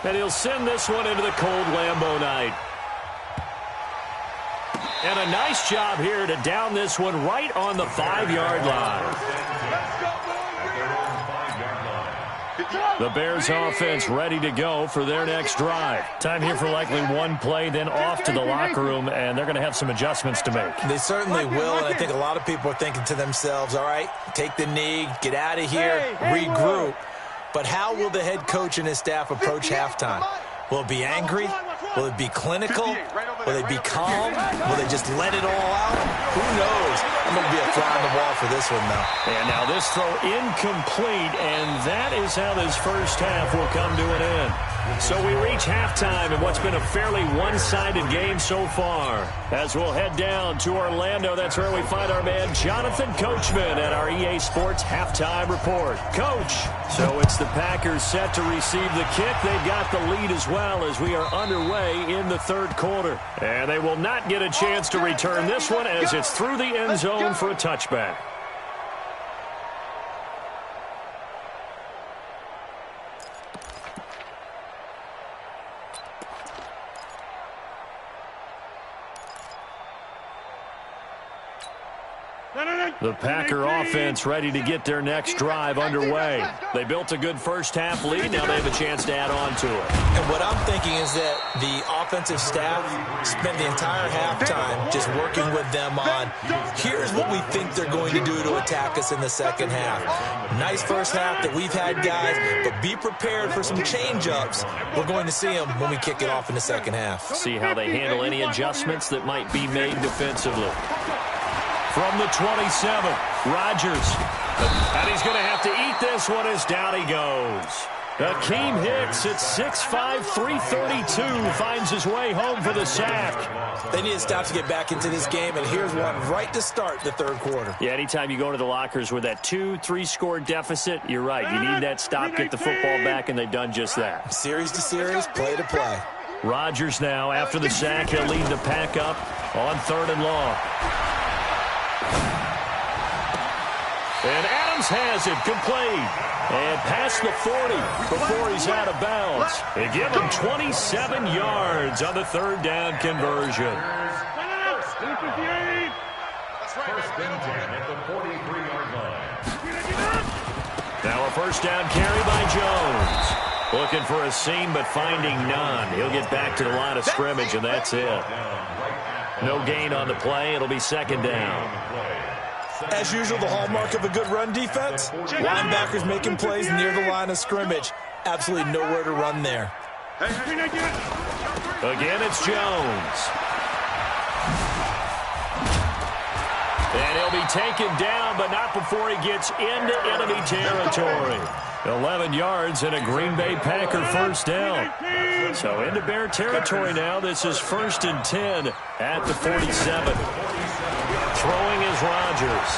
And he'll send this one into the cold Lambeau night. And a nice job here to down this one right on the 5-yard line. The Bears offense ready to go for their next drive. Time here for likely one play, then off to the locker room, and they're going to have some adjustments to make. They certainly will, and I think a lot of people are thinking to themselves, all right, take the knee, get out of here, regroup. But how will the head coach and his staff approach halftime? Will it be angry? Will it be clinical? Will they be calm? Will they just let it all out? Who knows? I'm going to be a fly on the wall for this one, though. And now this throw incomplete, and that is how this first half will come to an end. So we reach halftime in what's been a fairly one-sided game so far. As we'll head down to Orlando, that's where we find our man Jonathan Coachman at our EA Sports Halftime Report. Coach, so it's the Packers set to receive the kick. They've got the lead as well as we are underway in the third quarter. And they will not get a chance to return this one as it's through the end zone for a touchback. The Packer offense ready to get their next drive underway. They built a good first-half lead. Now they have a chance to add on to it. And what I'm thinking is that the offensive staff spent the entire halftime just working with them on, here's what we think they're going to do to attack us in the second half. Nice first half that we've had, guys, but be prepared for some change-ups. We're going to see them when we kick it off in the second half. See how they handle any adjustments that might be made defensively. From the 27, Rodgers. And he's going to have to eat this one as down he goes. Akeem Hicks at 6'5", 332 finds his way home for the sack. They need to stop to get back into this game, and here's one right to start the third quarter. Yeah, anytime you go to the lockers with that 2-3 score deficit, you're right. You need that stop, get the football back, and they've done just that. Series to series, play to play. Rodgers now, after the sack, he'll lead the pack up on 3rd and long. And Adams has it complete. And past the 40 before he's out of bounds. They give him 27 yards on the 3rd down conversion. First and 10 at the 43-yard line. Now a first down carry by Jones. Looking for a seam, but finding none. He'll get back to the line of scrimmage, and that's it. No gain on the play. It'll be 2nd down. As usual, the hallmark of a good run defense, linebackers making plays near the line of scrimmage. Absolutely nowhere to run there. Again, it's Jones. And he'll be taken down, but not before he gets into enemy territory. 11 yards and a Green Bay Packer first down. So into Bear territory now. This is 1st and 10 at the 47. Throwing is Rodgers.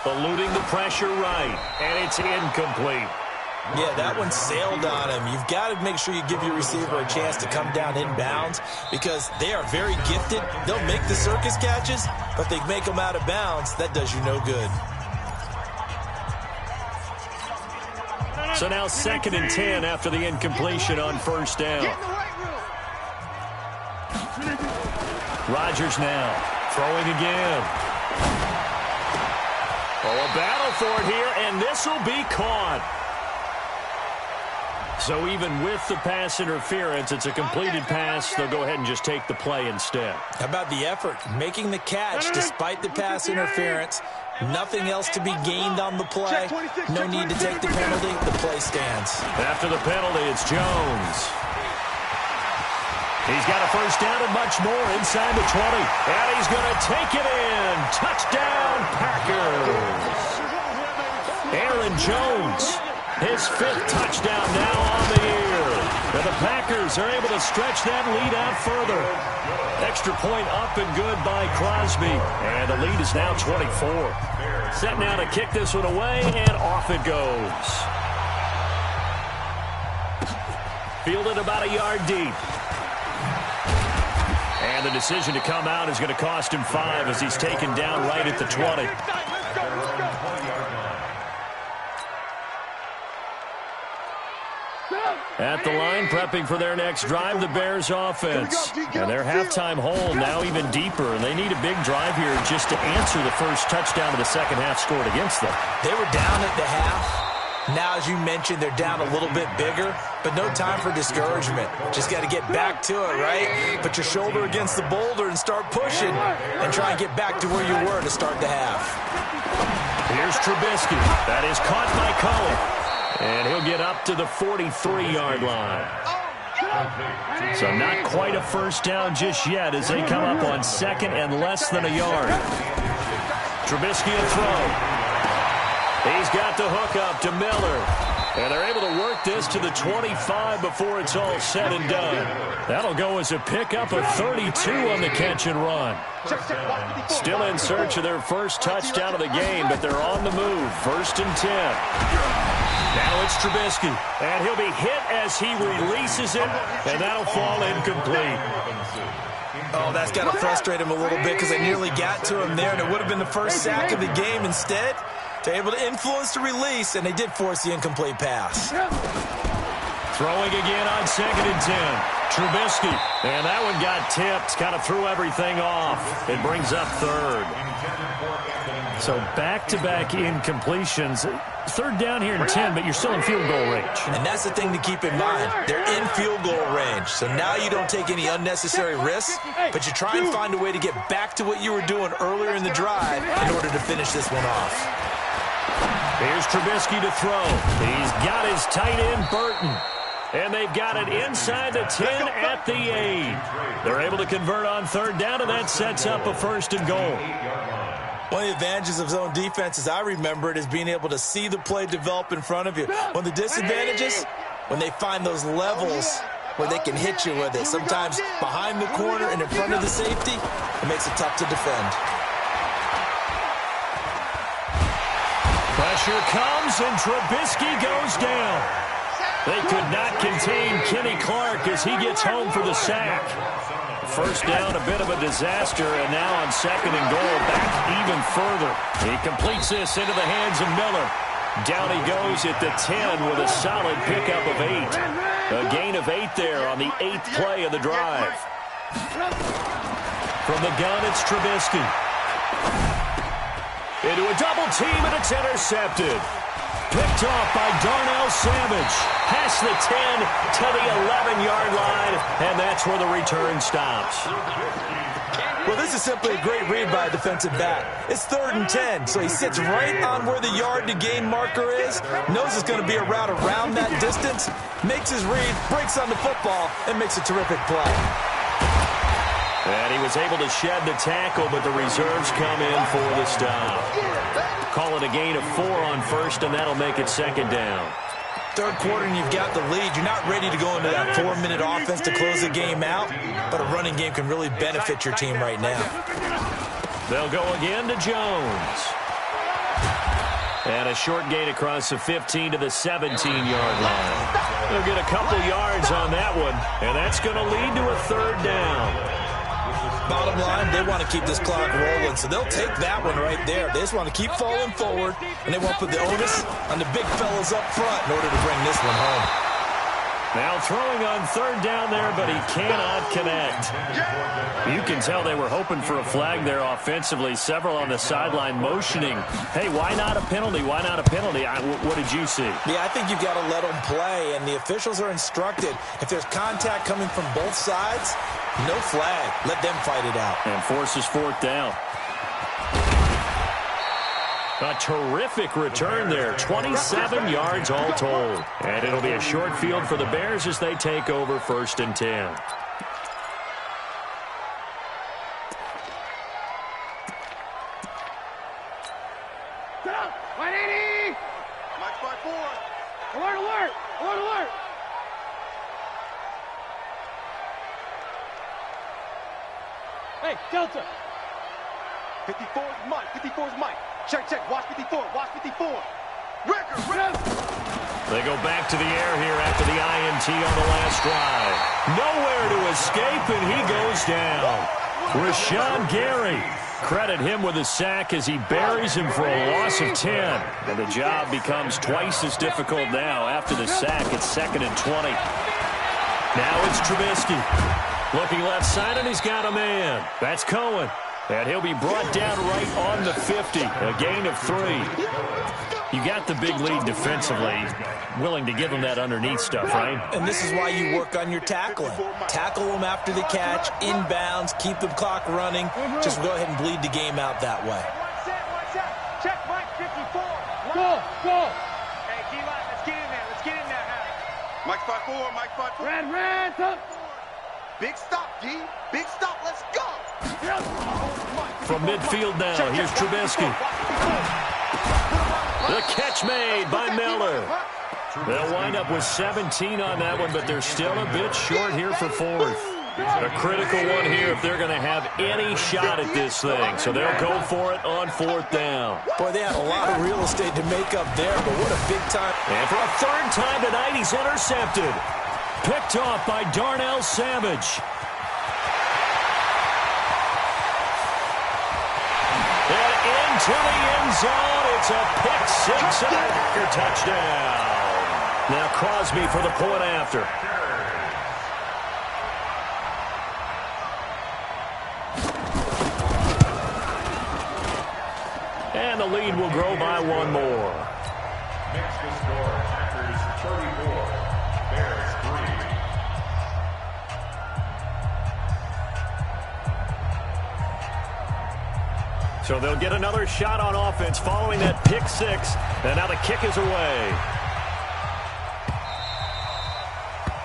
Eluding the pressure right, and it's incomplete. Yeah, that one sailed on him. You've got to make sure you give your receiver a chance to come down inbounds because they are very gifted. They'll make the circus catches, but they make them out of bounds. That does you no good. So now 2nd and 10 after the incompletion on 1st down. Rodgers now throwing again. Oh, a battle for it here, and this will be caught. So even with the pass interference, it's a completed pass. They'll go ahead and just take the play instead. How about the effort? Making the catch despite the pass interference. Nothing else to be gained on the play. No need to take the penalty. The play stands. After the penalty, it's Jones. He's got a first down and much more inside the 20. And he's going to take it in. Touchdown, Packers. Aaron Jones, his 5th touchdown now on the year. And the Packers are able to stretch that lead out further. Extra point up and good by Crosby. And the lead is now 24. Set now to kick this one away, and off it goes. Fielded about a yard deep. And the decision to come out is going to cost him 5 as he's taken down right at the 20. At the line, prepping for their next drive, the Bears offense. And their halftime hole now even deeper, and they need a big drive here just to answer the first touchdown of the second half scored against them. They were down at the half. Now, as you mentioned, they're down a little bit bigger, but no time for discouragement. Just got to get back to it, right? Put your shoulder against the boulder and start pushing and try and get back to where you were to start the half. Here's Trubisky. That is caught by Cullen. And he'll get up to the 43-yard line. So not quite a first down just yet as they come up on second and less than a yard. Trubisky a throw. He's got the hook up to Miller. And they're able to work this to the 25 before it's all said and done. That'll go as a pickup of 32 on the catch and run. Still in search of their first touchdown of the game, but they're on the move. First and 10. Now it's Trubisky. And he'll be hit as he releases it, and that'll fall incomplete. Oh, that's got to frustrate him a little bit because they nearly got to him there, and it would have been the first sack of the game. Instead, they're able to influence the release, and they did force the incomplete pass. Throwing again on second and 10. Trubisky. And that one got tipped. Kind of threw everything off. It brings up third. So back-to-back incompletions. Third down here in 10, but you're still in field goal range. And that's the thing to keep in mind. They're in field goal range. So now you don't take any unnecessary risks, but you try and find a way to get back to what you were doing earlier in the drive in order to finish this one off. Here's Trubisky to throw. He's got his tight end, Burton. And they've got it inside the 10 at the 8. They're able to convert on third down, and that sets up a first and goal. One of the advantages of zone defense, as I remember it, is being able to see the play develop in front of you. One of the disadvantages, when they find those levels where they can hit you with it. Sometimes behind the corner and in front of the safety, it makes it tough to defend. Pressure comes, and Trubisky goes down. They could not contain Kenny Clark as he gets home for the sack. First down, a bit of a disaster, and now on second and goal, back even further. He completes this into the hands of Miller. Down he goes at the 10 with a solid pickup of 8. A gain of 8 there on the 8th play of the drive. From the gun, it's Trubisky. Into a double team, and it's intercepted. Picked off by Darnell Savage. Past the 10 to the 11-yard line, and that's where the return stops. Well, this is simply a great read by a defensive back. It's 3rd and 10, so he sits right on where the yard-to-gain marker is, knows it's going to be a route around that distance, makes his read, breaks on the football, and makes a terrific play. And he was able to shed the tackle, but the reserves come in for the stop. Call it a gain of 4 on first, and that'll make it second down. Third quarter, and you've got the lead. You're not ready to go into that 4-minute offense to close the game out, but a running game can really benefit your team right now. They'll go again to Jones. And a short gain across the 15 to the 17-yard line. They'll get a couple yards on that one, and that's going to lead to a third down. Bottom line, they want to keep this clock rolling, so they'll take that one right there. They just want to keep falling forward, and they want to put the onus on the big fellas up front in order to bring this one home. Now throwing on third down there, but he cannot connect. You can tell they were hoping for a flag there offensively. Several on the sideline motioning, hey, why not a penalty? Why not a penalty? What did you see? Yeah, I think you've got to let them play, and the officials are instructed. If there's contact coming from both sides, no flag. Let them fight it out. And forces fourth down. A terrific return there. 27 yards all told. And it'll be a short field for the Bears as they take over first and 10. Alert, alert! Alert, alert! Hey, Delta! 54 is Mike. 54 is Mike. Check, check. Watch 54. Watch 54. Ricker. They go back to the air here after the INT on the last drive. Nowhere to escape, and he goes down. Rashawn Gary. Credit him with a sack as he buries him for a loss of 10. And the job becomes twice as difficult now. After the sack, it's 2nd and 20. Now it's Trubisky. Looking left side, and he's got a man. That's Cohen. And he'll be brought down right on the 50. A gain of 3. You got the big lead defensively. Willing to give him that underneath stuff, right? And this is why you work on your tackling. Tackle them after the catch, inbounds, keep the clock running. Just go ahead and bleed the game out that way. Check Mike 54. Go. Hey, D-line, let's get in there. Let's get in there, Harry. Mike 5-4, Mike 5-4. Red, up. Big stop, D. Big stop. Let's go. From midfield now, here's Trubisky. The catch made by Miller. They'll wind up with 17 on that one, but they're still a bit short here for 4th. A critical one here if they're going to have any shot at this thing. So they'll go for it on 4th down. Boy, they had a lot of real estate to make up there, but what a big time. And for a 3rd time tonight, he's intercepted. Picked off by Darnell Savage. And into the end zone. It's a pick 6 and a Packer touchdown. Now Crosby for the point after. And the lead will grow by 1 more. Next to score, Packers 34, Bears 3. So they'll get another shot on offense following that pick 6. And now the kick is away.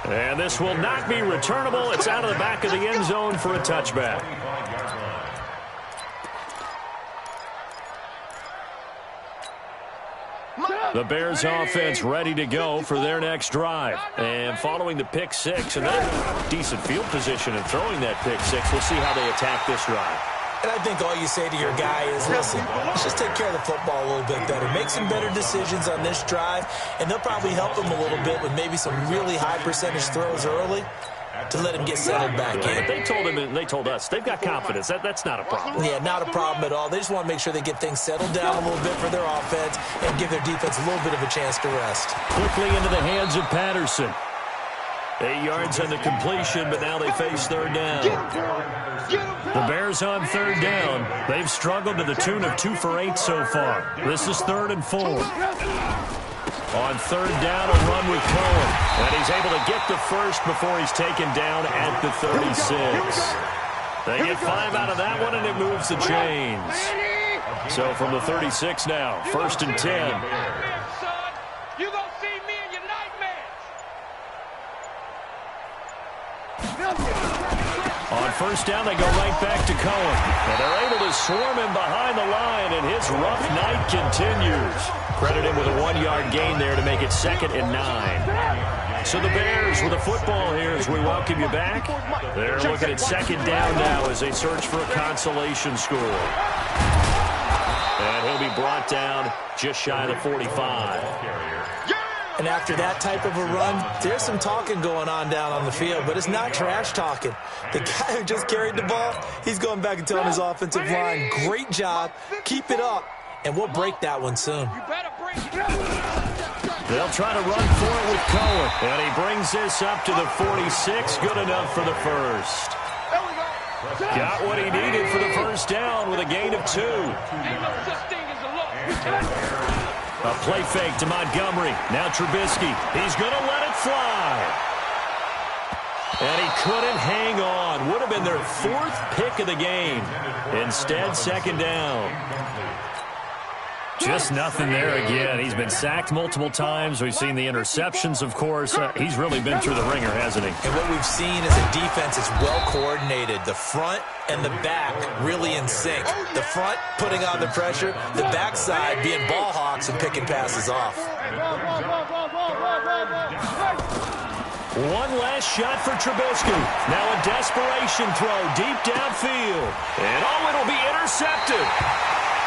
And this will not be returnable. It's out of the back of the end zone for a touchback. The Bears offense ready to go for their next drive. And following the pick 6 and then decent field position and throwing that pick 6, we'll see how they attack this drive. And I think all you say to your guy is, listen, let's just take care of the football a little bit better. Make some better decisions on this drive, and they'll probably help him a little bit with maybe some really high percentage throws early to let him get settled back in. They told him, and they told us, they've got confidence. That's not a problem. Yeah, not a problem at all. They just want to make sure they get things settled down a little bit for their offense and give their defense a little bit of a chance to rest. Quickly into the hands of Patterson. 8 yards on the completion, but now they face 3rd down. The Bears on 3rd down. They've struggled to the tune of 2 for 8 so far. This is 3rd and 4. On 3rd down, a run with Cohen. And he's able to get the first before he's taken down at the 36. They get 5 out of that one, and it moves the chains. So from the 36 now, 1st and 10. You gonna see me in your nightmares. On 1st down, they go right back to Cohen. And they're able to swarm him behind the line, and his rough night continues. Credit him with a 1-yard gain there to make it 2nd and 9. So the Bears with a football here as we welcome you back. They're looking at 2nd down now as they search for a consolation score. And he'll be brought down just shy of the 45. And after that type of a run, there's some talking going on down on the field, but it's not trash talking. The guy who just carried the ball, he's going back and telling his offensive line, great job, keep it up, and we'll break that one soon. You better break it. They'll try to run for it with Cohen, and he brings this up to the 46, good enough for the first. Got what he needed for the 1st down with a gain of 2. Ain't no such thing as a look. A play fake to Montgomery. Now Trubisky. He's going to let it fly. And he couldn't hang on. Would have been their 4th pick of the game. Instead, 2nd down. Just nothing there again. He's been sacked multiple times. We've seen the interceptions, of course. He's really been through the ringer, hasn't he? And what we've seen is a defense that's well coordinated. The front and the back really in sync. The front putting on the pressure, the backside being ball hawks and picking passes off. One last shot for Trubisky. Now a desperation throw deep downfield. And it'll be intercepted.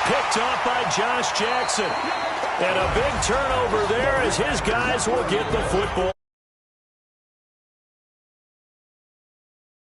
Picked off by Josh Jackson. And a big turnover there as his guys will get the football.